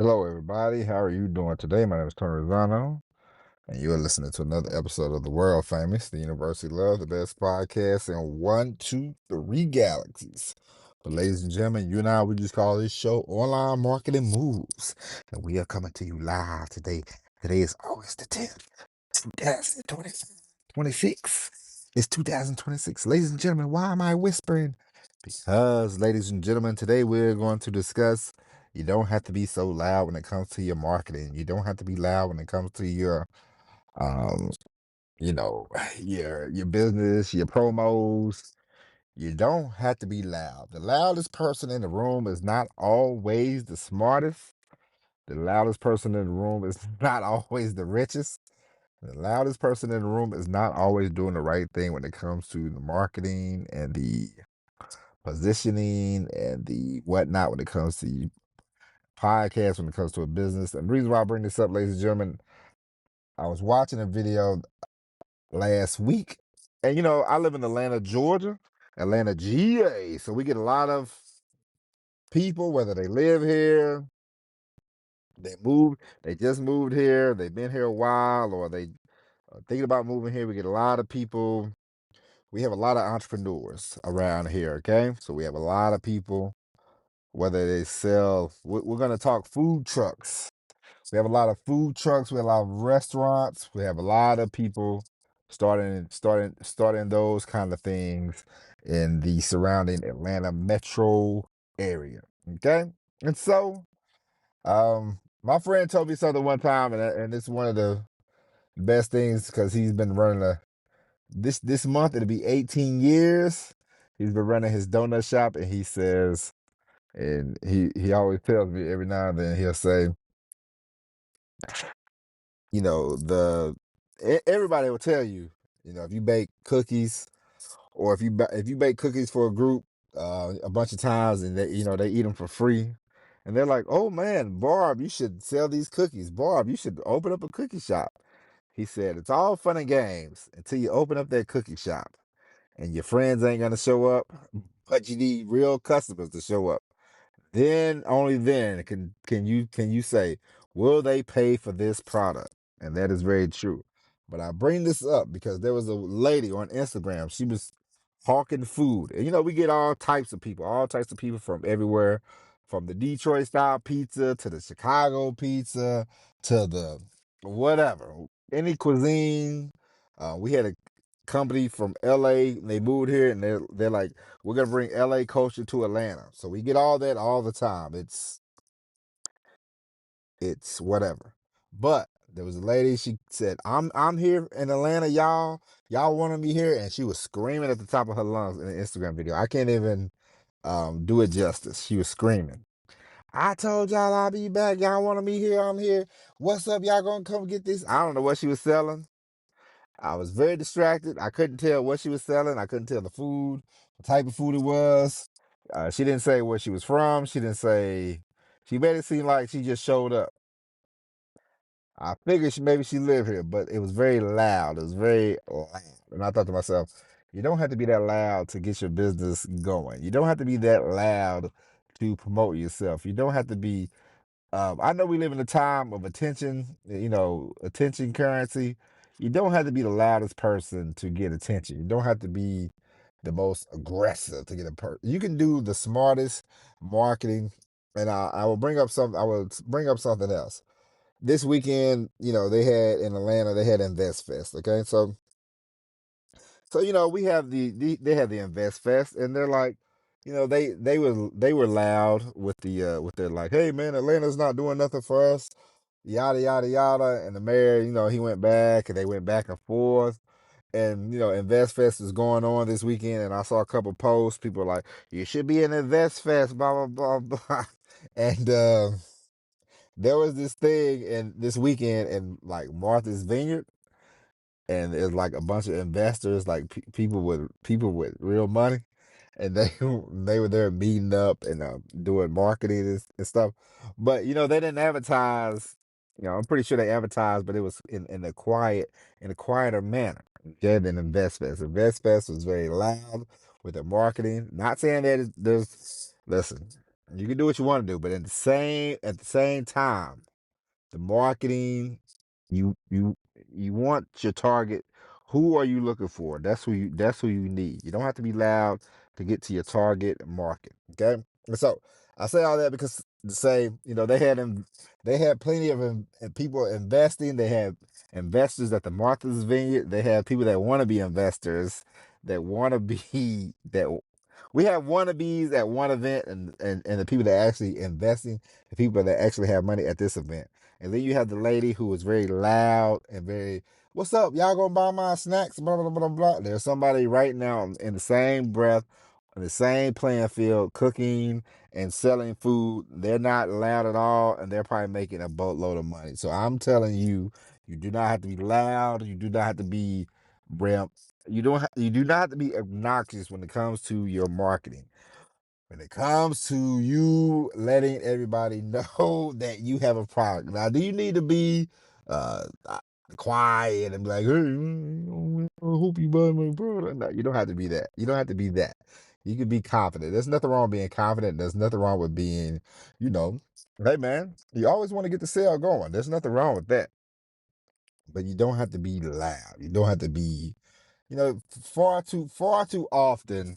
Hello, everybody. How are you doing today? My name is Tony Rosano, and you are listening to another episode of the world famous, the University Love, the best podcast in 1, 2, 3 galaxies. But, ladies and gentlemen, you and I, we just call this show Online Marketing Moves. And we are coming to you live today. Today is August the 10th, 2026. It's 2026. Ladies and gentlemen, why am I whispering? Because, ladies and gentlemen, today we're going to discuss you don't have to be so loud when it comes to your marketing. You don't have to be loud when it comes to your um, you know, your business, your promos. You don't have to be loud. The loudest person in the room is not always the smartest. The loudest person in the room is not always the richest. The loudest person in the room is not always doing the right thing when it comes to the marketing and the positioning and the whatnot when it comes to podcast, when it comes to a business. And the reason why I bring this up, ladies and gentlemen, I was watching a video last week, and I live in Atlanta, Georgia, Atlanta, GA. So we get a lot of people, whether they live here, they just moved here, they've been here a while, or they are thinking about moving here. We get a lot of people. We have a lot of entrepreneurs around here, okay? So we have a lot of people, whether they sell, we're going to talk food trucks. We have a lot of food trucks. We have a lot of restaurants. We have a lot of people starting those kind of things in the surrounding Atlanta metro area. Okay, and so my friend told me something one time, and it's one of the best things because he's been running this month. It'll be 18 years. He's been running his donut shop, and he says, and he always tells me every now and then he'll say, everybody will tell you, if you bake cookies or if you bake cookies for a group a bunch of times and they eat them for free, and they're like, "Oh man, Barb, you should sell these cookies. Barb, you should open up a cookie shop." He said, "It's all fun and games until you open up that cookie shop, and your friends ain't gonna show up, but you need real customers to show up. Then only then can you say, will they pay for this product?" And that is very true. But I bring this up because there was a lady on Instagram. She was hawking food. And we get all types of people from everywhere, from the Detroit style pizza to the Chicago pizza to the whatever, any cuisine. We had a company from LA. They moved here, and they're like, we're gonna bring LA culture to Atlanta. So we get all that all the time. It's whatever. But there was a lady. She said, "I'm here in Atlanta, y'all. Y'all wanted me here," and she was screaming at the top of her lungs in an Instagram video. I can't even do it justice. She was screaming. "I told y'all I'll be back. Y'all wanted me here. I'm here. What's up? Y'all gonna come get this?" I don't know what she was selling. I was very distracted. I couldn't tell what she was selling. I couldn't tell the food, the type of food it was. She didn't say where she was from. She didn't say. She made it seem like she just showed up. I figured maybe she lived here, but it was very loud. It was very loud. And I thought to myself, you don't have to be that loud to get your business going. You don't have to be that loud to promote yourself. You don't have to be I know we live in a time of attention, attention currency. You don't have to be the loudest person to get attention. You don't have to be the most aggressive to get a person. You can do the smartest marketing, and I will bring up something. I will bring up something else. This weekend, they had in Atlanta, they had Invest Fest. Okay, so we have they had the Invest Fest, and they're like, they were loud with their like, "Hey man, Atlanta's not doing nothing for us," yada yada yada. And the mayor, he went back, and they went back and forth. And Invest Fest is going on this weekend, and I saw a couple posts. People were like, "You should be in Invest Fest," blah blah blah blah. And there was this thing in this weekend in like Martha's Vineyard, and it's like a bunch of investors, like people with real money, and they they were there meeting up and doing marketing and stuff. But they didn't advertise. I'm pretty sure they advertised, but it was in a quieter manner. Okay, than InvestFest. InvestFest was very loud with the marketing. Not saying that there's listen. You can do what you want to do, but at the same time, the marketing, you want your target. Who are you looking for? That's who you need. You don't have to be loud to get to your target market. Okay. And so I say all that because to say, they had plenty of people investing. They had investors at the Martha's Vineyard. They had people that want to be investors, that want to be that we have wannabes at one event, and the people that actually investing, the people that actually have money at this event. And then you have the lady who was very loud and very, what's up? Y'all gonna buy my snacks? Blah, blah, blah, blah. There's somebody right now in the same breath, on the same playing field, cooking and selling food. They're not loud at all, and they're probably making a boatload of money. So I'm telling you, you do not have to be loud. You do not have to be ramp. You do not have to be obnoxious when it comes to your marketing. When it comes to you letting everybody know that you have a product. Now, do you need to be quiet and be like, hey, I hope you buy my product? No, you don't have to be that. You don't have to be that. You can be confident. There's nothing wrong with being confident. There's nothing wrong with being, hey man, you always want to get the sale going. There's nothing wrong with that. But you don't have to be loud. You don't have to be, far too often,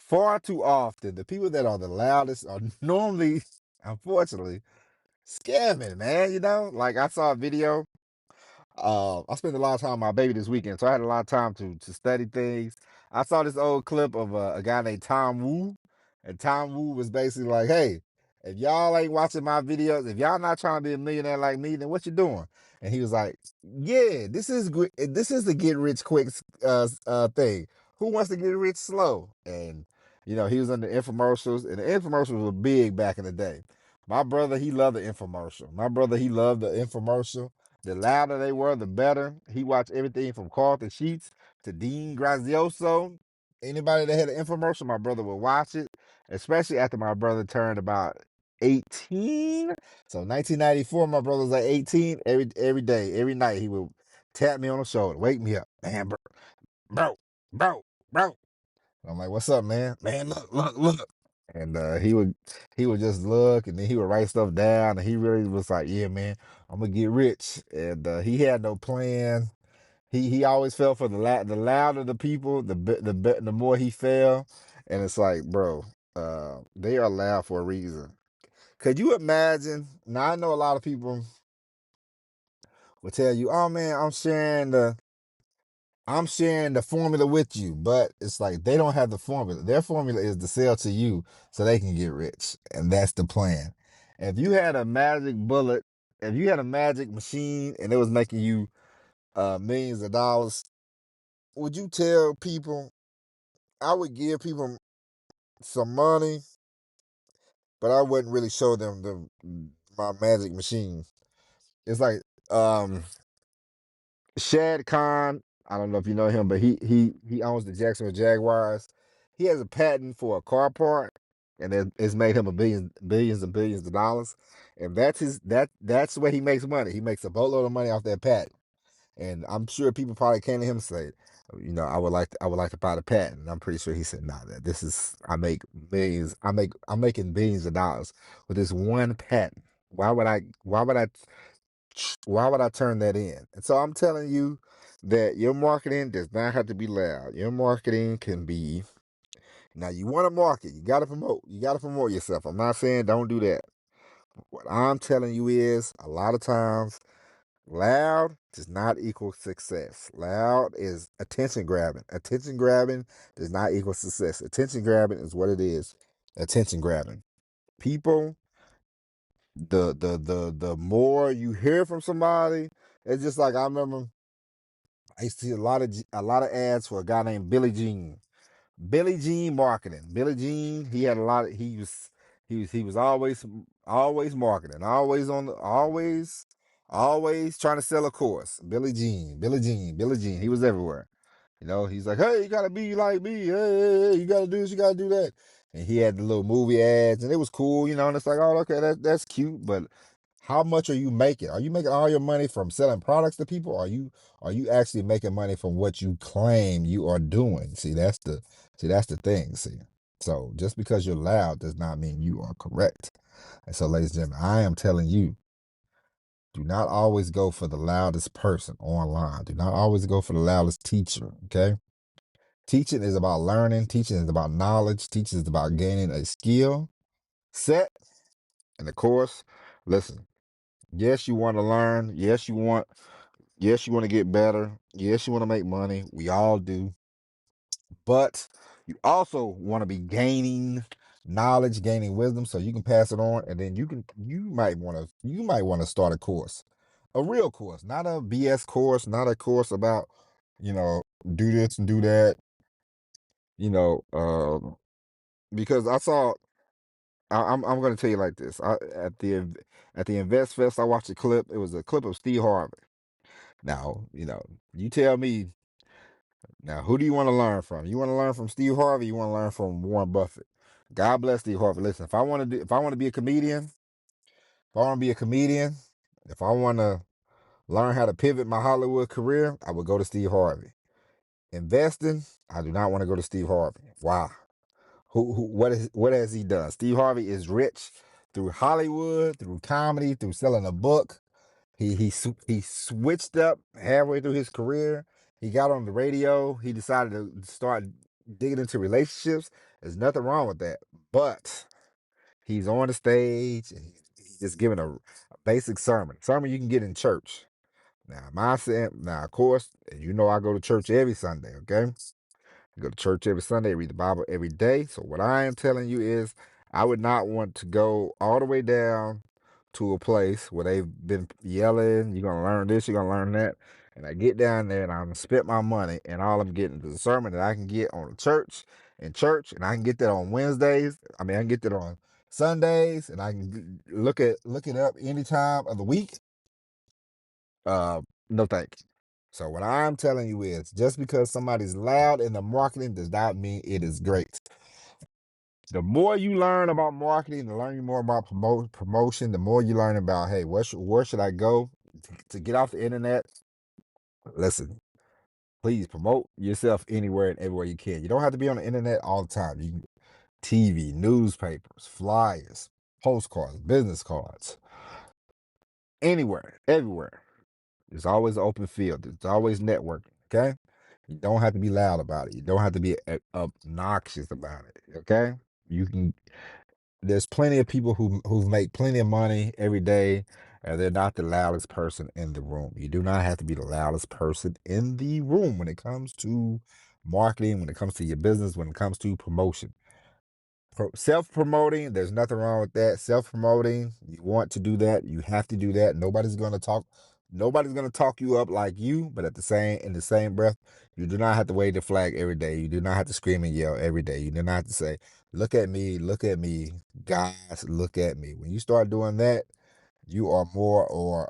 the people that are the loudest are normally, unfortunately, scamming, man. Like I saw a video. I spent a lot of time with my baby this weekend, so I had a lot of time to study things. I saw this old clip of a guy named Tom Wu, and Tom Wu was basically like, "Hey, if y'all ain't watching my videos, if y'all not trying to be a millionaire like me, then what you doing?" And he was like, "Yeah, this is good. This is the get rich quick thing. Who wants to get rich slow?" And he was on the infomercials, and the infomercials were big back in the day. My brother, he loved the infomercial. The louder they were, the better. He watched everything from Carlton Sheets to Dean Grazioso. Anybody that had an infomercial, my brother would watch it, especially after my brother turned about 18. So 1994, my brother was like 18. Every day, every night, he would tap me on the shoulder, wake me up. Man, bro, bro, bro. I'm like, what's up, man? Man, look. And he would just look, and then he would write stuff down, and he really was like, yeah, man, I'm gonna get rich. And he had no plan. He always fell for the louder the people, the more he fell. And it's like, bro, they are loud for a reason. Could you imagine? Now I know a lot of people will tell you, oh man, I'm sharing the formula with you, but it's like they don't have the formula. Their formula is to sell to you so they can get rich, and that's the plan. If you had a magic bullet, if you had a magic machine and it was making you millions of dollars, would you tell people? I would give people some money, but I wouldn't really show them my magic machine. It's like um Shad Khan. I don't know if you know him, but he owns the Jacksonville Jaguars. He has a patent for a car part, and it's made him billions and billions of dollars. And that's where he makes money. He makes a boatload of money off that patent. And I'm sure people probably came to him and say, I would like to buy the patent. And I'm pretty sure he said, nah, that this is I make millions. I'm making billions of dollars with this one patent. Why would I turn that in? And so I'm telling you that your marketing does not have to be loud. Your marketing can be, now you want to market, you got to promote yourself. I'm not saying don't do that. What I'm telling you is a lot of times loud does not equal success. Loud is attention grabbing. Attention grabbing does not equal success. Attention grabbing is what it is. Attention grabbing. People, the more you hear from somebody, it's just like I remember I used to see a lot of ads for a guy named Billy Jean. Billy Jean Marketing. Billy Jean, he had a lot of he was always marketing, always trying to sell a course. Billy Jean, Billy Jean, Billy Jean. He was everywhere. He's like, hey, you gotta be like me. Hey, you gotta do this, you gotta do that. And he had the little movie ads, and it was cool, and it's like, oh, okay, that's cute, but how much are you making? Are you making all your money from selling products to people? Are you actually making money from what you claim you are doing? See, that's the thing. See. So just because you're loud does not mean you are correct. And so, ladies and gentlemen, I am telling you, do not always go for the loudest person online. Do not always go for the loudest teacher. Okay. Teaching is about learning. Teaching is about knowledge. Teaching is about gaining a skill set. And of course, listen, yes, you want to learn. Yes, you want to get better. Yes, you want to make money. We all do. But you also want to be gaining knowledge, gaining wisdom so you can pass it on. And then you might want to start a course. A real course, not a BS course, not a course about, you know, do this and do that, you know, because I'm going to tell you like this. At the Invest Fest, I watched a clip. It was a clip of Steve Harvey. Now, you tell me. Now, who do you want to learn from? You want to learn from Steve Harvey? You want to learn from Warren Buffett? God bless Steve Harvey. Listen, if I want to be a comedian, if I want to learn how to pivot my Hollywood career, I would go to Steve Harvey. Investing, I do not want to go to Steve Harvey. Why? What has he done? Steve Harvey is rich through Hollywood, through comedy, through selling a book. He switched up halfway through his career. He got on the radio. He decided to start digging into relationships. There's nothing wrong with that. But he's on the stage and he's just giving a basic sermon you can get in church. Now, of course, I go to church every Sunday, okay? I go to church every Sunday, read the Bible every day. So what I am telling you is I would not want to go all the way down to a place where they've been yelling, you're going to learn this, you're going to learn that. And I get down there and I'm going to spend my money and all I'm getting is a sermon that I can get on in church, and I can get that on Wednesdays. I can get that on Sundays, and I can look it up any time of the week. No thank you. So what I'm telling you is, just because somebody's loud in the marketing does not mean it is great. The more you learn about marketing, the learn more about promotion, the more you learn about, hey, where should I go to get off the internet? Listen, please promote yourself anywhere and everywhere you can. You don't have to be on the internet all the time. You can TV, newspapers, flyers, postcards, business cards, anywhere, everywhere. There's always an open field. There's always networking. Okay. You don't have to be loud about it. You don't have to be obnoxious about it. Okay. You can. There's plenty of people who make plenty of money every day, and they're not the loudest person in the room. You do not have to be the loudest person in the room when it comes to marketing, when it comes to your business, when it comes to promotion. Self-promoting, there's nothing wrong with that. Self-promoting, you want to do that, you have to do that. Nobody's going to talk you up like you, but in the same breath, you do not have to wave the flag every day. You do not have to scream and yell every day. You do not have to say, look at me, guys, look at me. When you start doing that, you are more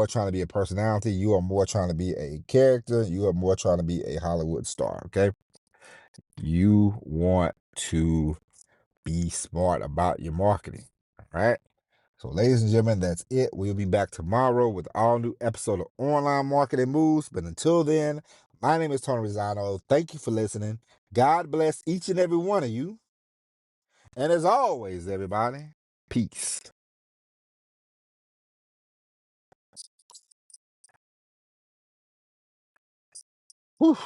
trying to be a personality, you are more trying to be a character, you are more trying to be a Hollywood star, okay? You want to be smart about your marketing. All right. So, ladies and gentlemen, that's it. We'll be back tomorrow with all new episode of Online Marketing Moves. But until then, my name is Tony Rizzano. Thank you for listening. God bless each and every one of you. And as always, everybody, peace. Whew.